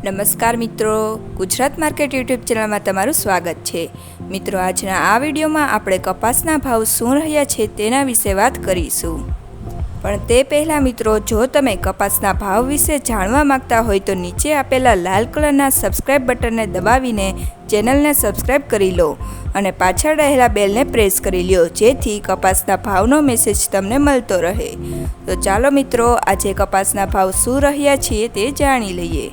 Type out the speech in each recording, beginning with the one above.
નમસ્કાર મિત્રો, Gujarat market YouTube ચેનલમાં તમારું સ્વાગત છે। મિત્રો, આજના આ વિડીયોમાં આપણે કપાસના ભાવ શું રહ્યા છે તેના વિશે વાત કરીશું। પણ તે પહેલાં મિત્રો, જો તમે કપાસના ભાવ વિશે જાણવા માંગતા હોય તો નીચે આપેલા લાલ કલરના સબસ્ક્રાઇબ બટનને દબાવીને ચેનલને સબસ્ક્રાઇબ કરી લો અને પાછળ રહેલા બેલને પ્રેસ કરી લો, જેથી કપાસના ભાવનો મેસેજ તમને મળતો રહે। તો ચાલો મિત્રો, આજે કપાસના ભાવ શું રહ્યા છે તે જાણી લઈએ।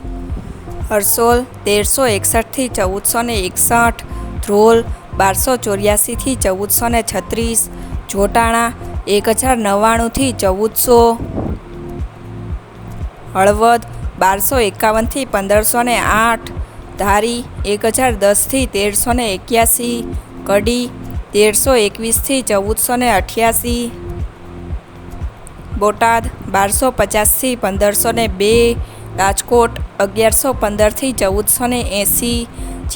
હરસોલ 1361 થી 1461, ધ્રોલ 1284 થી 1436, જોટાણા 1099 થી 1400, હળવદ 1251 થી 1508, ધારી 1010 થી 1381, કડી 1321 થી 1488, બોટાદ 1250 થી 1502, રાજકોટ 1115 થી 1480,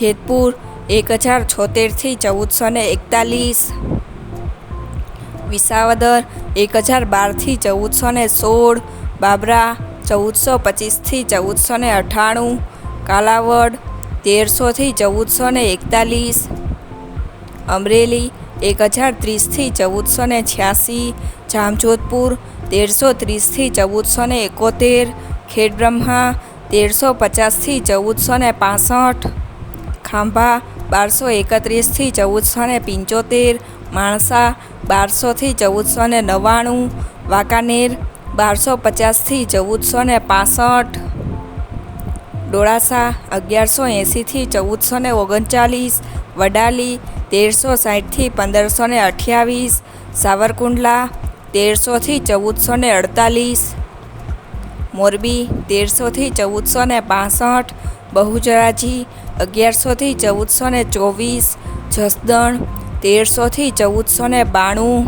જેતપુર 1076 થી 1441, વિસાવદર 1012 થી 1416, બાબરા 1425 થી 1498, કાલાવડ 1300 થી 1441, અમરેલી 1030 થી 1486, જામજોધપુર 1330 થી 1471, ખેડબ્રહ્મા 1350 થી 1465, ખાંભા 1231 થી 1475, માણસા 1200 થી 1499, વાંકાનેર 1250 થી 1465, ડોળાસા 1180 થી 1439, વડાલી 1360 થી 1528, સાવરકુંડલા 1300 થી 1448, મોરબી 1300 થી 1462, બહુચરાજી 1100 થી 1424, જસદણ 1300 થી 1492,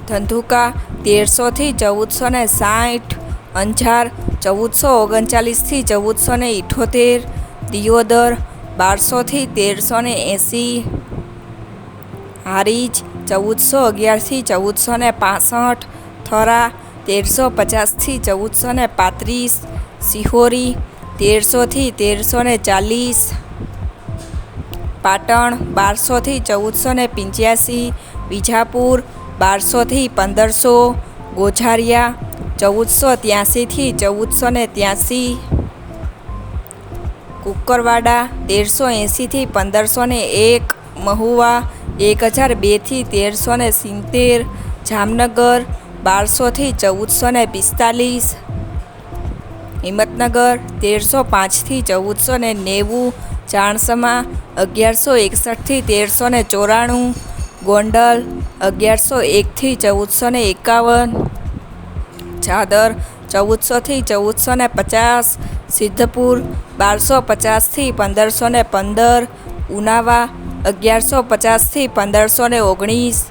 ધંધુકા 1300 થી 1460, અંજાર 1439 થી 1478, દિયોદર 1200 થી 1380, હારીજ 1411 થી 1465, થરા 1350 થી 1435, સિહોરી 1300 થી 1340, પાટણ 1200 થી 1485, વિજાપુર 1200 થી 1500, ગોઝારિયા 1483 થી 1483, કુકરવાડા 1380 થી 1501, મહુવા 1002 થી 1370, જામનગર 1200 થી 1445, હિંમતનગર 1305 થી 1490, ચાણસમા 1161 થી 1394, ગોંડલ 1101 થી 1451, ચાદર 1400 થી 1450, સિદ્ધપુર 1250 થી 1515, ઉનાવા 1150 થી 1519,